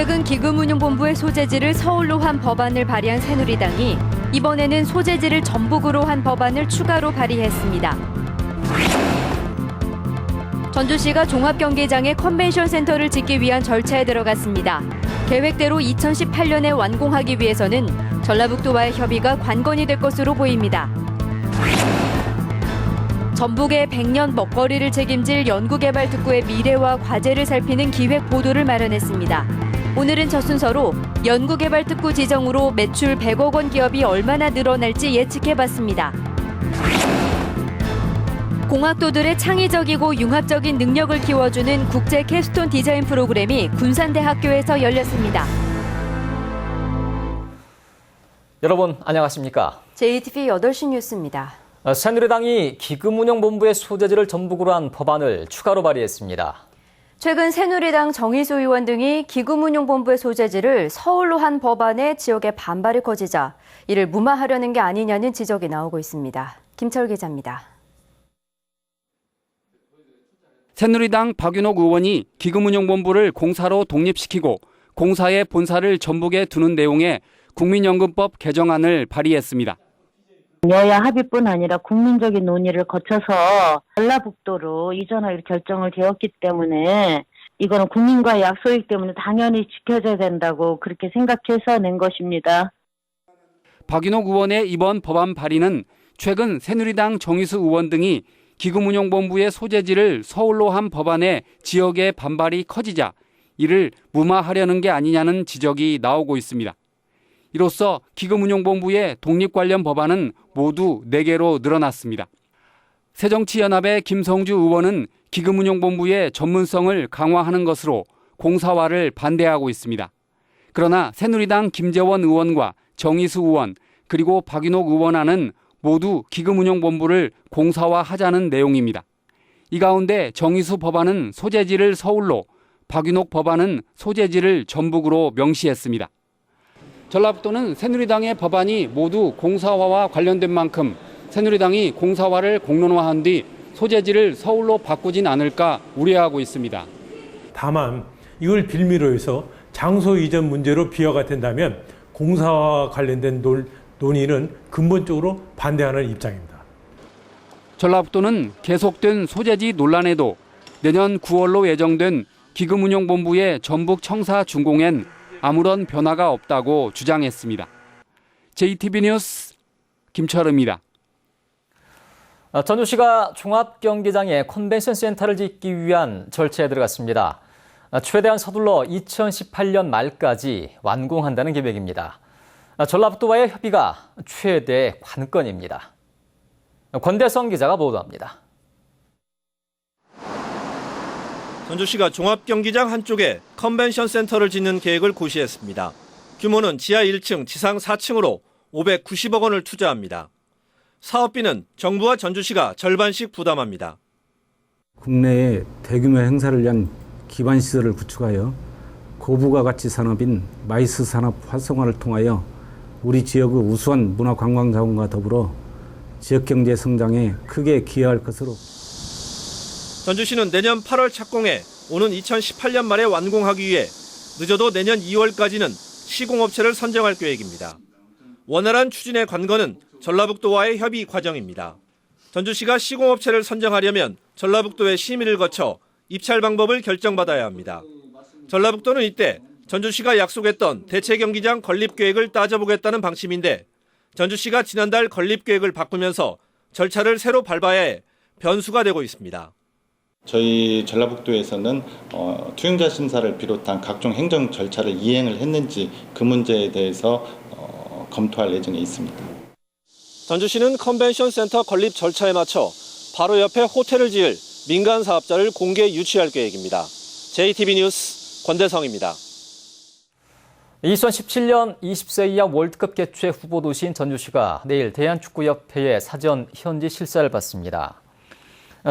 최근 기금운용본부의 소재지를 서울로 한 법안을 발의한 새누리당이 이번에는 소재지를 전북으로 한 법안을 추가로 발의했습니다. 전주시가 종합경기장에 컨벤션 센터를 짓기 위한 절차에 들어갔습니다. 계획대로 2018년에 완공하기 위해서는 전라북도와의 협의가 관건이 될 것으로 보입니다. 전북의 100년 먹거리를 책임질 연구개발특구의 미래와 과제를 살피는 기획 보도를 마련했습니다. 오늘은 첫 순서로 연구개발특구 지정으로 매출 100억 원 기업이 얼마나 늘어날지 예측해봤습니다. 공학도들의 창의적이고 융합적인 능력을 키워주는 국제 캡스톤 디자인 프로그램이 군산대학교에서 열렸습니다. 여러분 안녕하십니까? JTV 8시 뉴스입니다. 새누리당이 기금운용본부의 소재지를 전북으로 한 법안을 추가로 발의했습니다. 최근 새누리당 정의수 의원 등이 기금운용본부의 소재지를 서울로 한 법안에 지역의 반발이 커지자 이를 무마하려는 게 아니냐는 지적이 나오고 있습니다. 김철 기자입니다. 새누리당 박윤옥 의원이 기금운용본부를 공사로 독립시키고 공사의 본사를 전북에 두는 내용의 국민연금법 개정안을 발의했습니다. 여야 합의뿐 아니라 국민적인 논의를 거쳐서 전라북도로 이전할 결정을 되었기 때문에 이거는 국민과의 약속이기 때문에 당연히 지켜져야 된다고 그렇게 생각해서 낸 것입니다. 박윤옥 의원의 이번 법안 발의는 최근 새누리당 정의수 의원 등이 기금운용본부의 소재지를 서울로 한 법안에 지역의 반발이 커지자 이를 무마하려는 게 아니냐는 지적이 나오고 있습니다. 이로써 기금운용본부의 독립 관련 법안은 모두 4개로 늘어났습니다. 새정치연합의 김성주 의원은 기금운용본부의 전문성을 강화하는 것으로 공사화를 반대하고 있습니다. 그러나 새누리당 김재원 의원과 정의수 의원 그리고 박윤옥 의원안은 모두 기금운용본부를 공사화하자는 내용입니다. 이 가운데 정의수 법안은 소재지를 서울로, 박윤옥 법안은 소재지를 전북으로 명시했습니다. 전라북도는 새누리당의 법안이 모두 공사화와 관련된 만큼 새누리당이 공사화를 공론화한 뒤 소재지를 서울로 바꾸진 않을까 우려하고 있습니다. 다만 이걸 빌미로 해서 장소 이전 문제로 비화가 된다면 공사와 관련된 논의는 근본적으로 반대하는 입장입니다. 전라북도는 계속된 소재지 논란에도 내년 9월로 예정된 기금운용본부의 전북 청사 준공엔 아무런 변화가 없다고 주장했습니다. JTB 뉴스 김철우입니다. 전주시가 종합경기장에 컨벤션 센터를 짓기 위한 절차에 들어갔습니다. 최대한 서둘러 2018년 말까지 완공한다는 계획입니다. 전라북도와의 협의가 최대 관건입니다. 권대성 기자가 보도합니다. 전주시가 종합경기장 한쪽에 컨벤션 센터를 짓는 계획을 고시했습니다. 규모는 지하 1층, 지상 4층으로 590억 원을 투자합니다. 사업비는 정부와 전주시가 절반씩 부담합니다. 국내에 대규모 행사를 위한 기반 시설을 구축하여 고부가 가치 산업인 마이스 산업 활성화를 통하여 우리 지역의 우수한 문화 관광 자원과 더불어 지역 경제 성장에 크게 기여할 것으로. 전주시는 내년 8월 착공해 오는 2018년 말에 완공하기 위해 늦어도 내년 2월까지는 시공업체를 선정할 계획입니다. 원활한 추진의 관건은 전라북도와의 협의 과정입니다. 전주시가 시공업체를 선정하려면 전라북도의 심의를 거쳐 입찰 방법을 결정받아야 합니다. 전라북도는 이때 전주시가 약속했던 대체경기장 건립계획을 따져보겠다는 방침인데 전주시가 지난달 건립계획을 바꾸면서 절차를 새로 밟아야 해 변수가 되고 있습니다. 저희 전라북도에서는 투영자 심사를 비롯한 각종 행정 절차를 이행을 했는지 그 문제에 대해서 검토할 예정에 있습니다. 전주시는 컨벤션 센터 건립 절차에 맞춰 바로 옆에 호텔을 지을 민간 사업자를 공개 유치할 계획입니다. JTB 뉴스 권대성입니다. 2017년 20세 이하 월드컵 개최 후보 도시인 전주시가 내일 대한축구협회의 사전 현지 실사를 받습니다.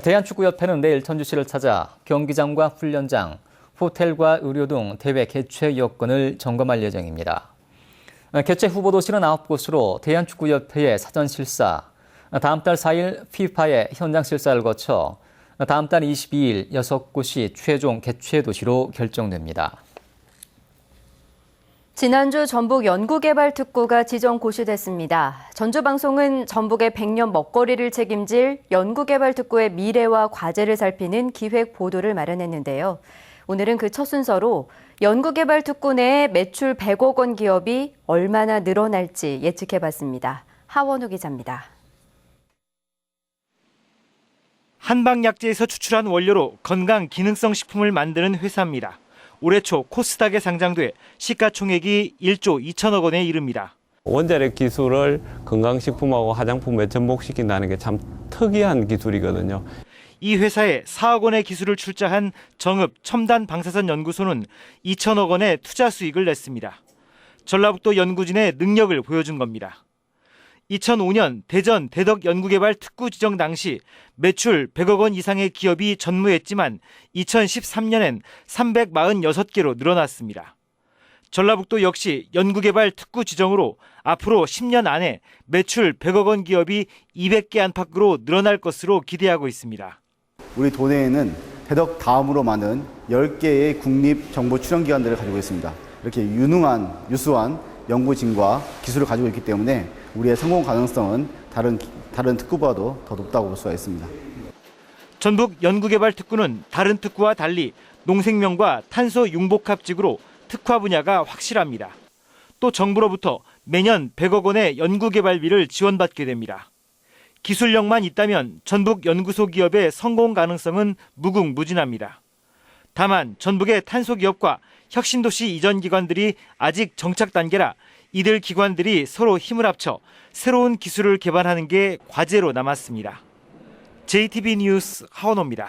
대한축구협회는 내일 전주시를 찾아 경기장과 훈련장, 호텔과 의료 등 대회 개최 여건을 점검할 예정입니다. 개최 후보 도시는 9곳으로 대한축구협회의 사전 실사, 다음 달 4일 FIFA의 현장 실사를 거쳐 다음 달 22일 6곳이 최종 개최 도시로 결정됩니다. 지난주 전북 연구개발특구가 지정 고시됐습니다. 전주방송은 전북의 100년 먹거리를 책임질 연구개발특구의 미래와 과제를 살피는 기획 보도를 마련했는데요. 오늘은 그 첫 순서로 연구개발특구 내에 매출 100억 원 기업이 얼마나 늘어날지 예측해봤습니다. 하원우 기자입니다. 한방약재에서 추출한 원료로 건강 기능성 식품을 만드는 회사입니다. 올해 초 코스닥에 상장돼 시가총액이 1조 2천억 원에 이릅니다. 원자력 기술을 건강식품하고 화장품에 접목시킨다는 게 참 특이한 기술이거든요. 이 회사에 4억 원의 기술을 출자한 정읍 첨단 방사선 연구소는 2천억 원의 투자 수익을 냈습니다. 전라북도 연구진의 능력을 보여준 겁니다. 2005년 대전 대덕 연구개발 특구 지정 당시 매출 100억 원 이상의 기업이 전무했지만 2013년엔 346개로 늘어났습니다. 전라북도 역시 연구개발 특구 지정으로 앞으로 10년 안에 매출 100억 원 기업이 200개 안팎으로 늘어날 것으로 기대하고 있습니다. 우리 도내에는 대덕 다음으로 많은 10개의 국립정보출연기관들을 가지고 있습니다. 이렇게 유수한 연구진과 기술을 가지고 있기 때문에 우리의 성공 가능성은 다른 특구보다도 더 높다고 볼 수가 있습니다. 전북 연구개발특구는 다른 특구와 달리 농생명과 탄소 융복합직으로 특화 분야가 확실합니다. 또 정부로부터 매년 100억 원의 연구개발비를 지원받게 됩니다. 기술력만 있다면 전북 연구소 기업의 성공 가능성은 무궁무진합니다. 다만 전북의 탄소 기업과 혁신도시 이전 기관들이 아직 정착 단계라 이들 기관들이 서로 힘을 합쳐 새로운 기술을 개발하는 게 과제로 남았습니다. JTB 뉴스 하원호입니다.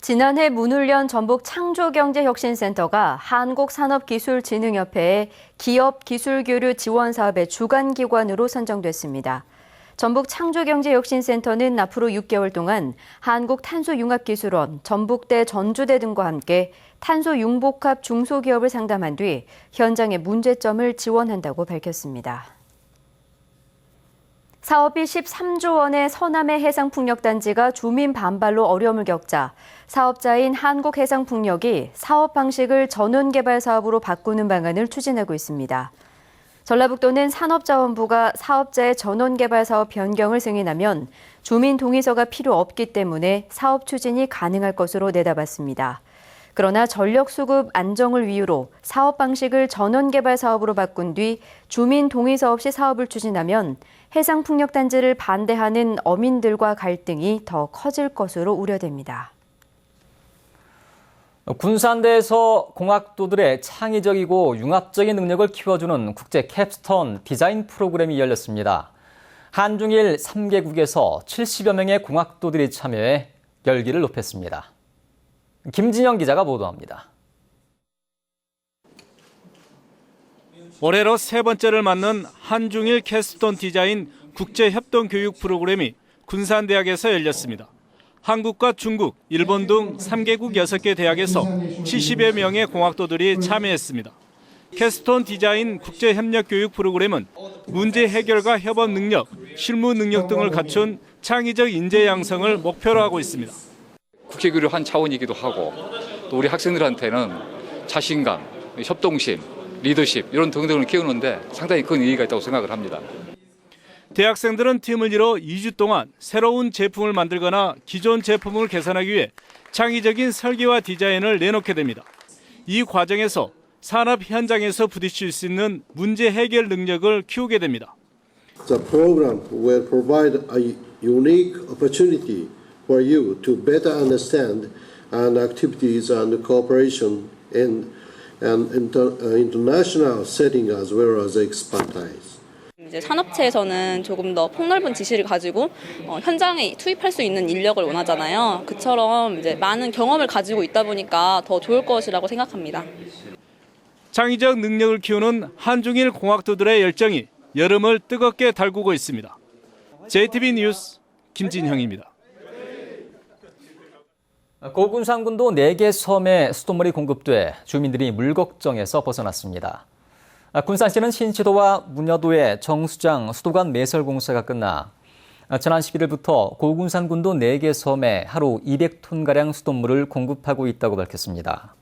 지난해 문을 연 전북 창조경제혁신센터가 한국산업기술진흥협회의 기업기술교류 지원사업의 주관기관으로 선정됐습니다. 전북 창조경제혁신센터는 앞으로 6개월 동안 한국탄소융합기술원, 전북대, 전주대 등과 함께 탄소융복합 중소기업을 상담한 뒤 현장의 문제점을 지원한다고 밝혔습니다. 사업비 13조 원의 서남해 해상풍력단지가 주민 반발로 어려움을 겪자 사업자인 한국해상풍력이 사업 방식을 전원개발 사업으로 바꾸는 방안을 추진하고 있습니다. 전라북도는 산업자원부가 사업자의 전원개발 사업 변경을 승인하면 주민 동의서가 필요 없기 때문에 사업 추진이 가능할 것으로 내다봤습니다. 그러나 전력수급 안정을 이유로 사업 방식을 전원개발 사업으로 바꾼 뒤 주민 동의서 없이 사업을 추진하면 해상풍력단지를 반대하는 어민들과 갈등이 더 커질 것으로 우려됩니다. 군산대에서 공학도들의 창의적이고 융합적인 능력을 키워주는 국제 캡스톤 디자인 프로그램이 열렸습니다. 한중일 3개국에서 70여 명의 공학도들이 참여해 열기를 높였습니다. 김진영 기자가 보도합니다. 올해로 세 번째를 맞는 한중일 캡스톤 디자인 국제협동교육 프로그램이 군산대학에서 열렸습니다. 한국과 중국, 일본 등 3개국 6개 대학에서 70여 명의 공학도들이 참여했습니다. 캡스톤 디자인 국제협력교육 프로그램은 문제 해결과 협업 능력, 실무 능력 등을 갖춘 창의적 인재 양성을 목표로 하고 있습니다. 국제교류 한 차원이기도 하고 또 우리 학생들한테는 자신감, 협동심, 리더십 이런 등등을 키우는데 상당히 큰 의의가 있다고 생각을 합니다. 대학생들은 팀을 이뤄 2주 동안 새로운 제품을 만들거나 기존 제품을 개선하기 위해 창의적인 설계와 디자인을 내놓게 됩니다. 이 과정에서 산업 현장에서 부딪힐 수 있는 문제 해결 능력을 키우게 됩니다. The program will provide a unique opportunity for you to better understand activities and cooperation in an international setting as well as expertise. 이제 산업체에서는 조금 더 폭넓은 지식을 가지고 현장에 투입할 수 있는 인력을 원하잖아요. 그처럼 이제 많은 경험을 가지고 있다 보니까 더 좋을 것이라고 생각합니다. 창의적 능력을 키우는 한중일 공학도들의 열정이 여름을 뜨겁게 달구고 있습니다. JTB 뉴스 김진형입니다. 고군산군도 4개 섬에 수돗물이 공급돼 주민들이 물 걱정에서 벗어났습니다. 군산시는 신시도와 문여도의 정수장 수도관 매설 공사가 끝나 지난 11일부터 고군산군도 4개 섬에 하루 200톤가량 수돗물을 공급하고 있다고 밝혔습니다.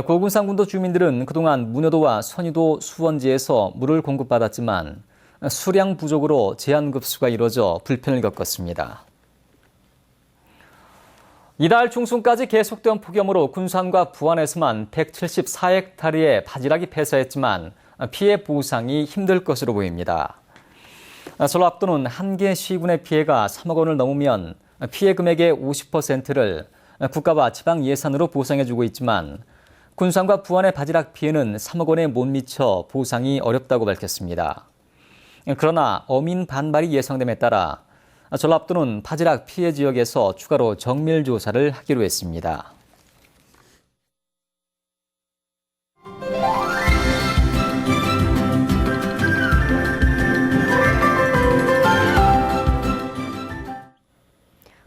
고군산군도 주민들은 그동안 문여도와 선유도 수원지에서 물을 공급받았지만 수량 부족으로 제한급수가 이뤄져 불편을 겪었습니다. 이달 중순까지 계속된 폭염으로 군산과 부안에서만 174헥타르의 바지락이 폐사했지만 피해 보상이 힘들 것으로 보입니다. 전라북도는 한 개 시군의 피해가 3억 원을 넘으면 피해 금액의 50%를 국가와 지방 예산으로 보상해주고 있지만 군산과 부안의 바지락 피해는 3억 원에 못 미쳐 보상이 어렵다고 밝혔습니다. 그러나 어민 반발이 예상됨에 따라 전라북도는 바지락 피해 지역에서 추가로 정밀 조사를 하기로 했습니다.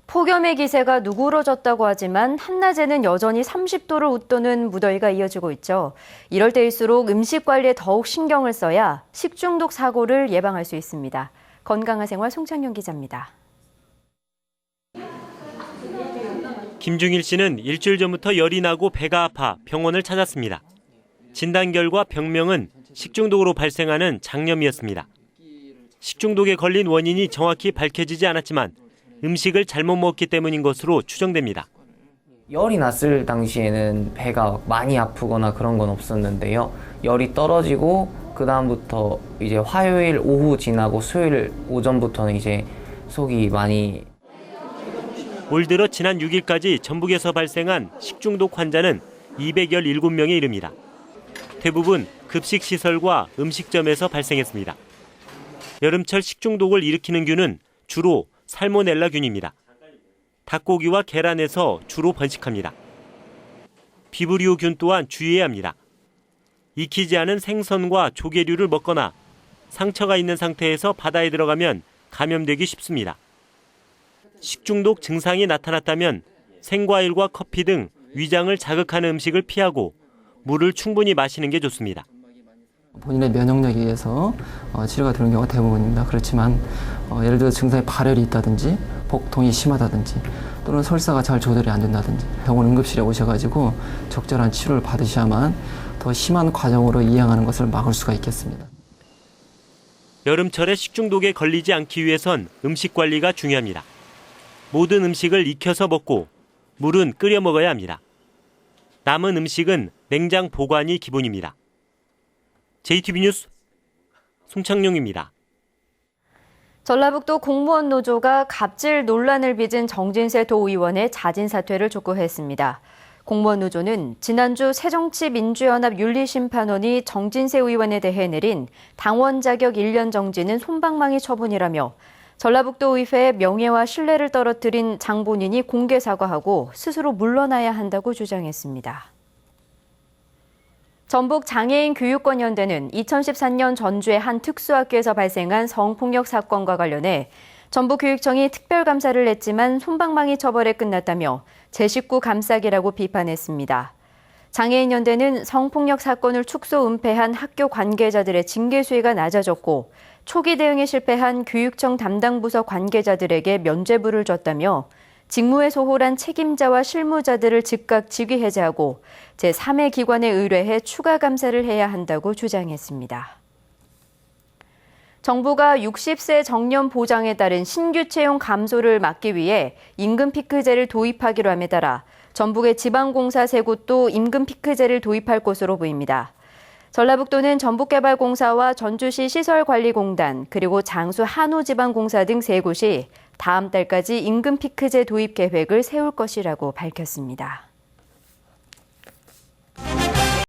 폭염의 기세가 누그러졌다고 하지만 한낮에는 여전히 30도를 웃도는 무더위가 이어지고 있죠. 이럴 때일수록 음식 관리에 더욱 신경을 써야 식중독 사고를 예방할 수 있습니다. 건강한 생활 송창용 기자입니다. 김중일 씨는 일주일 전부터 열이 나고 배가 아파 병원을 찾았습니다. 진단 결과 병명은 식중독으로 발생하는 장염이었습니다. 식중독에 걸린 원인이 정확히 밝혀지지 않았지만 음식을 잘못 먹기 때문인 것으로 추정됩니다. 열이 났을 당시에는 배가 많이 아프거나 그런 건 없었는데요. 열이 떨어지고 그 다음부터 이제 화요일 오후 지나고 수요일 오전부터는 이제 속이 많이. 올 들어 지난 6일까지 전북에서 발생한 식중독 환자는 217명에 이릅니다. 대부분 급식시설과 음식점에서 발생했습니다. 여름철 식중독을 일으키는 균은 주로 살모넬라균입니다. 닭고기와 계란에서 주로 번식합니다. 비브리오균 또한 주의해야 합니다. 익히지 않은 생선과 조개류를 먹거나 상처가 있는 상태에서 바다에 들어가면 감염되기 쉽습니다. 식중독 증상이 나타났다면 생과일과 커피 등 위장을 자극하는 음식을 피하고 물을 충분히 마시는 게 좋습니다. 본인의 면역력에 의해서 치료가 되는 경우가 대부분입니다. 그렇지만 예를 들어 증상에 발열이 있다든지 복통이 심하다든지 또는 설사가 잘 조절이 안 된다든지 병원 응급실에 오셔가지고 적절한 치료를 받으셔야만 더 심한 과정으로 이양하는 것을 막을 수가 있겠습니다. 여름철에 식중독에 걸리지 않기 위해선 음식 관리가 중요합니다. 모든 음식을 익혀서 먹고 물은 끓여 먹어야 합니다. 남은 음식은 냉장 보관이 기본입니다. JTB 뉴스 송창용입니다. 전라북도 공무원 노조가 갑질 논란을 빚은 정진세 도의원의 자진 사퇴를 촉구했습니다. 공무원 노조는 지난주 새정치민주연합 윤리심판원이 정진세 의원에 대해 내린 당원 자격 1년 정지는 솜방망이 처분이라며 전라북도 의회의 명예와 신뢰를 떨어뜨린 장 본인이 공개 사과하고 스스로 물러나야 한다고 주장했습니다. 전북장애인교육권연대는 2014년 전주의 한 특수학교에서 발생한 성폭력 사건과 관련해 전북교육청이 특별감사를 냈지만 솜방망이 처벌에 끝났다며 제19 감싸기라고 비판했습니다. 장애인연대는 성폭력 사건을 축소 은폐한 학교 관계자들의 징계 수위가 낮아졌고 초기 대응에 실패한 교육청 담당 부서 관계자들에게 면죄부를 줬다며 직무에 소홀한 책임자와 실무자들을 즉각 직위 해제하고 제3의 기관에 의뢰해 추가 감사를 해야 한다고 주장했습니다. 정부가 60세 정년 보장에 따른 신규 채용 감소를 막기 위해 임금 피크제를 도입하기로 함에 따라 전북의 지방공사 3곳도 임금 피크제를 도입할 것으로 보입니다. 전라북도는 전북개발공사와 전주시 시설관리공단 그리고 장수 한우지방공사 등 3곳이 다음 달까지 임금 피크제 도입 계획을 세울 것이라고 밝혔습니다.